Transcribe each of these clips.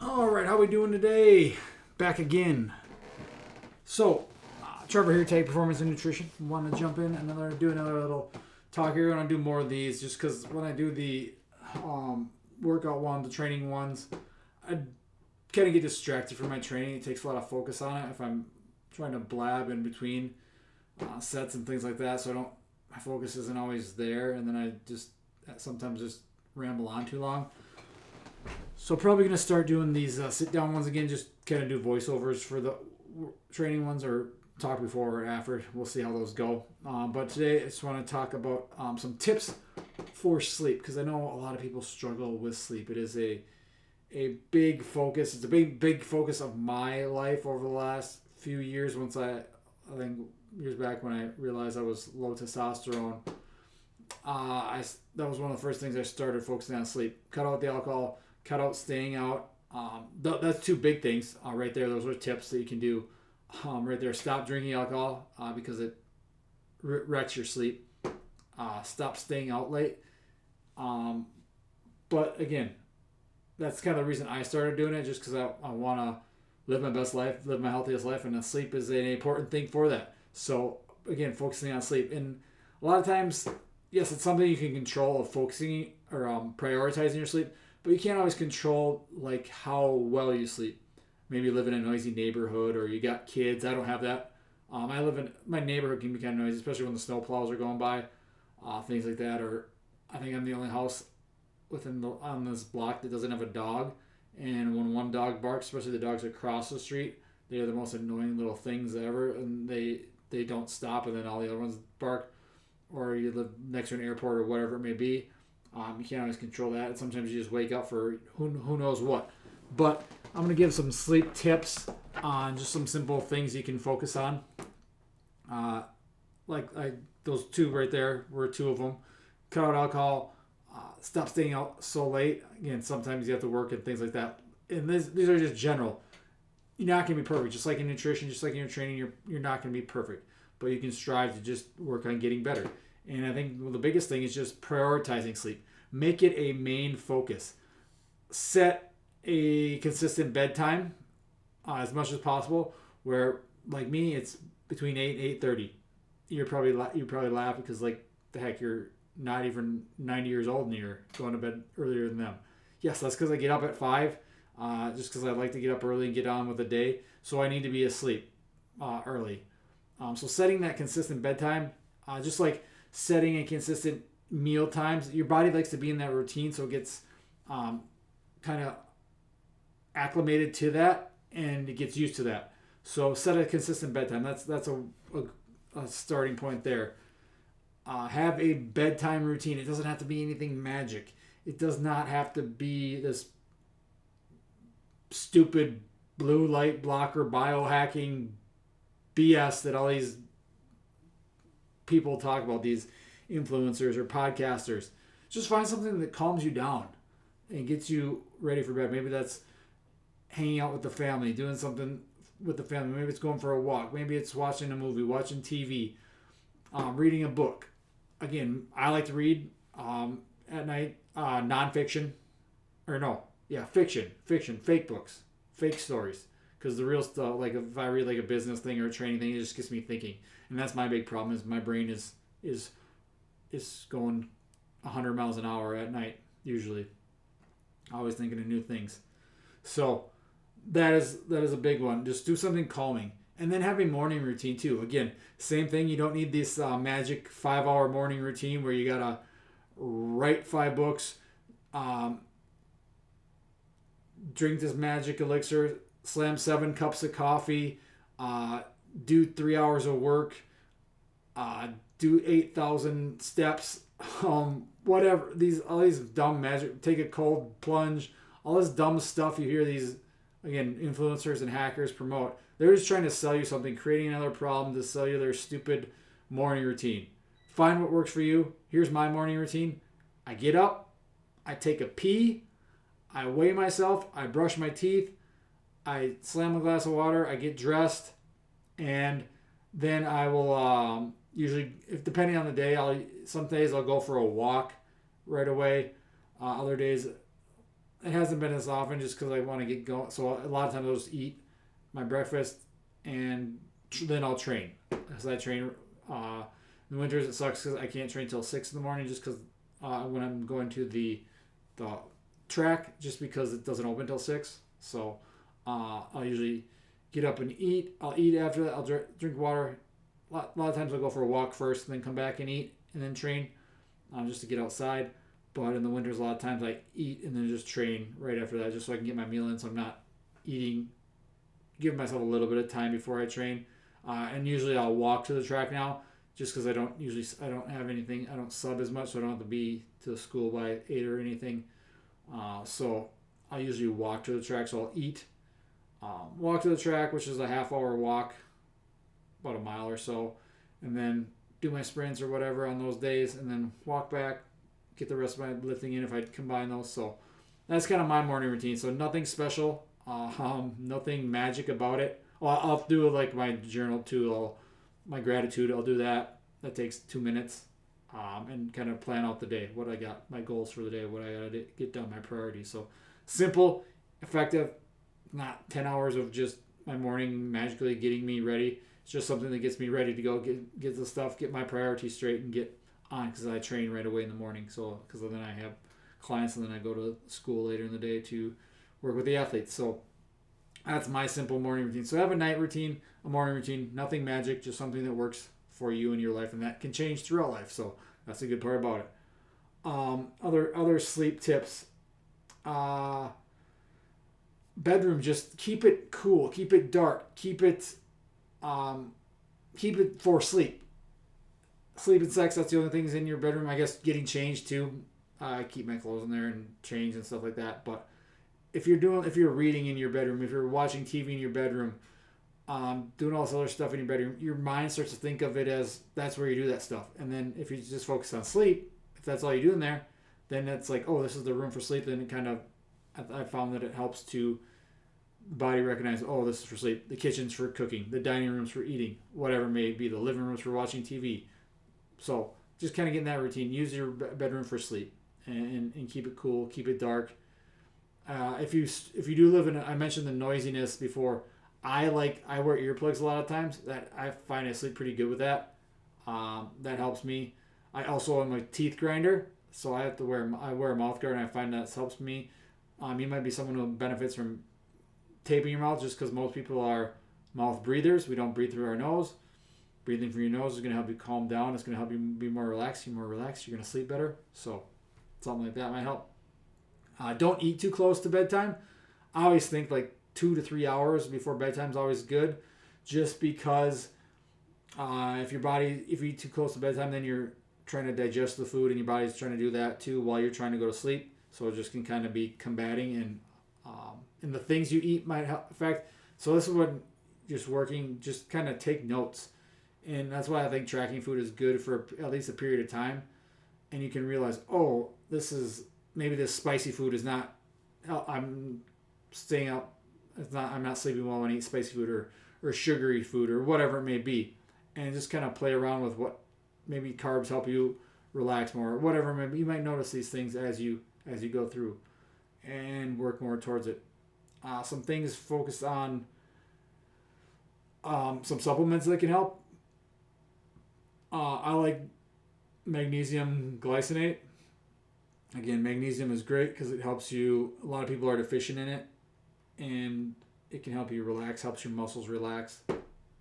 All right, how we doing today? Back again. So, Trevor here, Tag Performance and Nutrition. Want to jump in and do another little talk here. I'm gonna do more of these just because when I do the workout ones, the training ones, I kind of get distracted from my training. It takes a lot of focus on it if I'm trying to blab in between sets and things like that. So my focus isn't always there, and then I just sometimes just ramble on too long. So probably going to start doing these sit-down ones again, just kind of do voiceovers for the training ones or talk before or after. We'll see how those go. But today I just want to talk about some tips for sleep because I know a lot of people struggle with sleep. It is a big focus. It's a big focus of my life over the last few years once I think years back when I realized I was low testosterone. That was one of the first things I started focusing on sleep. Cut out the alcohol, cut out staying out. That's two big things right there. Those are tips that you can do right there. Stop drinking alcohol because it wrecks your sleep. Stop staying out late. But again, that's kind of the reason I started doing it, just because I want to live my best life, live my healthiest life, and sleep is an important thing for that. So again, focusing on sleep. And a lot of times, yes, it's something you can control of focusing or prioritizing your sleep, but you can't always control like how well you sleep. Maybe you live in a noisy neighborhood or you got kids. I don't have that. I live in my neighborhood can be kind of noisy, especially when the snow plows are going by, things like that. Or I think I'm the only house on this block that doesn't have a dog. And when one dog barks, especially the dogs across the street, they are the most annoying little things ever, and they don't stop, and then all the other ones bark. Or you live next to an airport or whatever it may be. You can't always control that. And sometimes you just wake up for who knows what. But I'm going to give some sleep tips on just some simple things you can focus on. Those two right there were two of them. Cut out alcohol. Stop staying out so late. Again, sometimes you have to work and things like that. And these are just general. You're not going to be perfect. Just like in nutrition, just like in your training, you're not going to be perfect. But you can strive to just work on getting better. And I think the biggest thing is just prioritizing sleep. Make it a main focus. Set a consistent bedtime as much as possible. Where, like me, it's between 8 and 8:30. You probably laugh because like the heck, you're not even 90 years old and you're going to bed earlier than them. Yes, that's because I get up at 5. Just because I like to get up early and get on with the day. So I need to be asleep early. So setting that consistent bedtime, just like setting a consistent meal times, your body likes to be in that routine, so it gets kind of acclimated to that and it gets used to that. So set a consistent bedtime. That's a starting point there. Have a bedtime routine. It doesn't have to be anything magic. It does not have to be this stupid blue light blocker biohacking BS that all these people talk about, these influencers or podcasters. Just find something that calms you down and gets you ready for bed. Maybe that's hanging out with the family, doing something with the family. Maybe it's going for a walk. Maybe it's watching a movie, watching TV, reading a book. Again, I like to read at night, nonfiction, fiction, fake books, fake stories. Because the real stuff, like if I read like a business thing or a training thing, it just gets me thinking. And that's my big problem is my brain is going 100 miles an hour at night, usually. Always thinking of new things. So that is a big one. Just do something calming. And then have a morning routine too. Again, same thing. You don't need this magic 5-hour morning routine where you got to write 5 books, drink this magic elixir, slam 7 cups of coffee, do 3 hours of work, do 8,000 steps, whatever. All these dumb magic, take a cold plunge, all this dumb stuff you hear these, again, influencers and hackers promote. They're just trying to sell you something, creating another problem to sell you their stupid morning routine. Find what works for you. Here's my morning routine. I get up, I take a pee, I weigh myself, I brush my teeth, I slam a glass of water, I get dressed, and then I will usually, if depending on the day, some days I'll go for a walk right away. Other days, it hasn't been as often just because I want to get going. So a lot of times I'll just eat my breakfast and then I'll train. Because I train in the winters, it sucks because I can't train till 6 in the morning just because when I'm going to the track, just because it doesn't open till 6. So I'll usually get up and eat. I'll eat after that. I'll drink water. A lot of times I'll go for a walk first and then come back and eat and then train just to get outside. But in the winters, a lot of times I eat and then just train right after that just so I can get my meal in so I'm not eating, giving myself a little bit of time before I train. And usually I'll walk to the track now just because I don't have anything. I don't sub as much, so I don't have to be to the school by 8 or anything. So I usually walk to the track, so I'll eat, walk to the track, which is a half-hour walk, about a mile or so, and then do my sprints or whatever on those days, and then walk back, get the rest of my lifting in if I combine those. So that's kind of my morning routine. So nothing special, nothing magic about it. Well, I'll do like my journal too. My gratitude, I'll do that. That takes 2 minutes, and kind of plan out the day, what I got, my goals for the day, what I got to get done, my priorities. So simple, effective, not 10 hours of just my morning magically getting me ready. It's just something that gets me ready to go get the stuff, get my priorities straight, and get on because I train right away in the morning. So because then I have clients and then I go to school later in the day to work with the athletes. So that's my simple morning routine. So I have a night routine, a morning routine, nothing magic, just something that works for you in your life, and that can change throughout life. So that's a good part about it. Other sleep tips. Bedroom, just keep it cool, keep it dark, keep it for sleep. Sleep and sex, that's the only things in your bedroom. I guess getting changed too. I keep my clothes in there and change and stuff like that. But if you're reading in your bedroom, if you're watching TV in your bedroom, doing all this other stuff in your bedroom, your mind starts to think of it as that's where you do that stuff. And then if you just focus on sleep, if that's all you do in there, then it's like, oh, this is the room for sleep. Then it kind of, I found that it helps to body recognize, oh, this is for sleep. The kitchen's for cooking. The dining room's for eating. Whatever it may be. The living room's for watching TV. So just kind of get in that routine. Use your bedroom for sleep and keep it cool. Keep it dark. If you do live in, I mentioned the noisiness before. I wear earplugs a lot of times. That I find I sleep pretty good with that. That helps me. I also am a teeth grinder, so I wear a mouth guard, and I find that helps me. You might be someone who benefits from taping your mouth just because most people are mouth breathers. We don't breathe through our nose. Breathing through your nose is going to help you calm down. It's going to help you be more relaxed. You're more relaxed, you're going to sleep better. So something like that might help. Don't eat too close to bedtime. I always think like 2 to 3 hours before bedtime is always good, just because if you eat too close to bedtime, then you're trying to digest the food and your body's trying to do that too while you're trying to go to sleep. So it just can kind of be combating, and the things you eat might affect. So this is what just kind of take notes. And that's why I think tracking food is good for at least a period of time. And you can realize, oh, maybe this spicy food is not, I'm staying up, I'm not sleeping well when I eat spicy food or sugary food or whatever it may be. And just kind of play around with what maybe carbs help you relax more or whatever. Maybe you might notice these things as you go through and work more towards it. Some things focused on some supplements that can help. I like magnesium glycinate. Again, magnesium is great because it helps you. A lot of people are deficient in it, and it can help you relax, helps your muscles relax,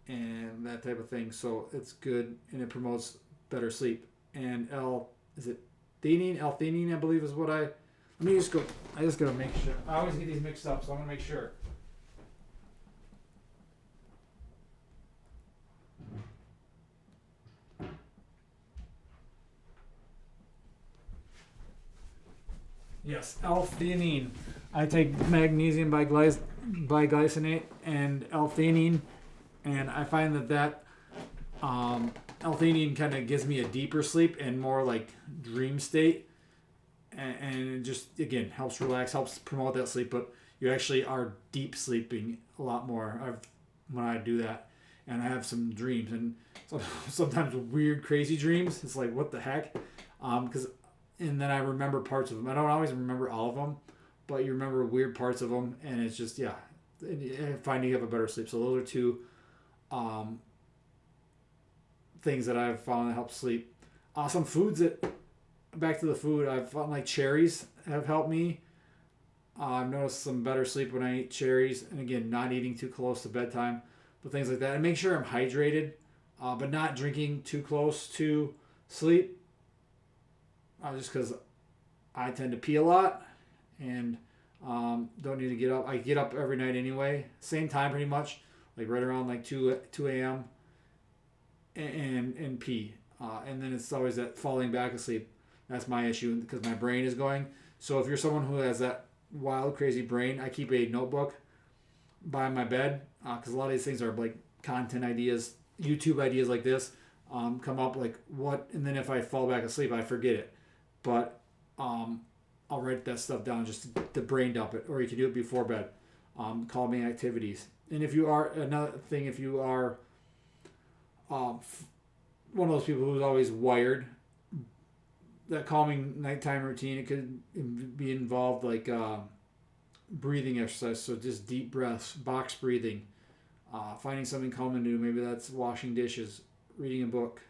and that type of thing. So it's good, and it promotes better sleep. And L-theanine, I believe is what I just gotta make sure. I always get these mixed up, so I'm gonna make sure. Yes, L-theanine. I take magnesium biglycinate and L-theanine, and I find that L-theanine kind of gives me a deeper sleep and more like dream state, and it just again helps relax, helps promote that sleep. But you actually are deep sleeping a lot more when I do that, and I have some dreams and sometimes weird, crazy dreams. It's like what the heck, and then I remember parts of them. I don't always remember all of them, but you remember weird parts of them, and it's just, yeah, and finding you have a better sleep. So those are two um, things that I've found that help sleep. Some foods that, back to the food, I've found like cherries have helped me. I've noticed some better sleep when I eat cherries, and again, not eating too close to bedtime, but things like that. And make sure I'm hydrated, but not drinking too close to sleep, just because I tend to pee a lot and don't need to get up. I get up every night anyway, same time pretty much, like right around like 2 a.m. and pee. And then it's always that falling back asleep. That's my issue because my brain is going. So if you're someone who has that wild, crazy brain, I keep a notebook by my bed because a lot of these things are like content ideas, YouTube ideas like this come up like what, and then if I fall back asleep, I forget it. But I'll write that stuff down just to brain dump it, or you can do it before bed. Calming activities, and if you are another thing, if you are one of those people who's always wired, that calming nighttime routine, it could be involved like breathing exercise, so just deep breaths, box breathing, finding something calming to do. Maybe that's washing dishes, reading a book,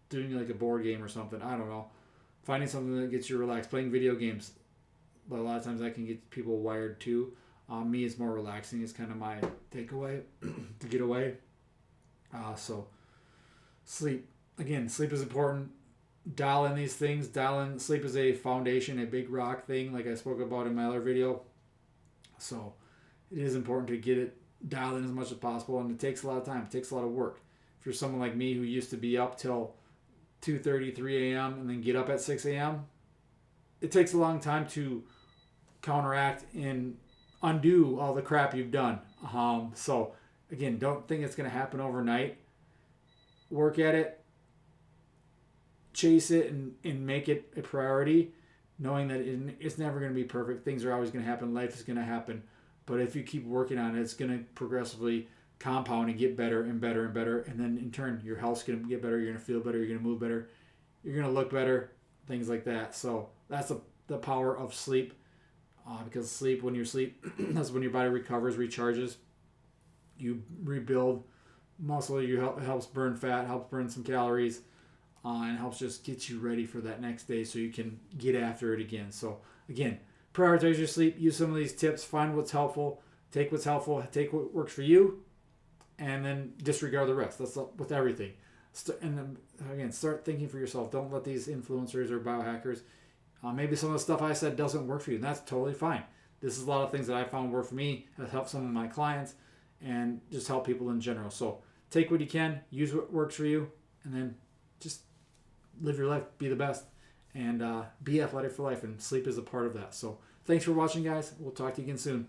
doing like a board game or something. I don't know. Finding something that gets you relaxed, playing video games. But a lot of times that can get people wired too. Me, it's more relaxing. It's kind of my takeaway to get away. So sleep. Again, sleep is important. Dial in these things. Dial in. Sleep is a foundation, a big rock thing, like I spoke about in my other video. So it is important to get it dialed in as much as possible, and it takes a lot of time. It takes a lot of work. If you're someone like me who used to be up till 2:30, 3 a.m. and then get up at 6 a.m., it takes a long time to counteract and undo all the crap you've done. So again, don't think it's going to happen overnight. Work at it, chase it, and make it a priority, knowing that it's never going to be perfect. Things are always going to happen. Life is going to happen. But if you keep working on it, it's going to progressively compound and get better and better and better. And then in turn, your health's going to get better. You're going to feel better. You're going to move better. You're going to look better. Things like that. So that's the power of sleep. Because sleep, when you sleep, that's when your body recovers, recharges. You rebuild muscle. It helps burn fat, helps burn some calories, and helps just get you ready for that next day so you can get after it again. So again, prioritize your sleep. Use some of these tips. Find what's helpful. Take what's helpful. Take what works for you, and then disregard the rest. That's with everything. And then, again, start thinking for yourself. Don't let these influencers or biohackers. Maybe some of the stuff I said doesn't work for you, and that's totally fine. This is a lot of things that I found work for me, has helped some of my clients, and just help people in general. So take what you can, use what works for you, and then just live your life, be the best, and be athletic for life, and sleep is a part of that. So thanks for watching, guys. We'll talk to you again soon.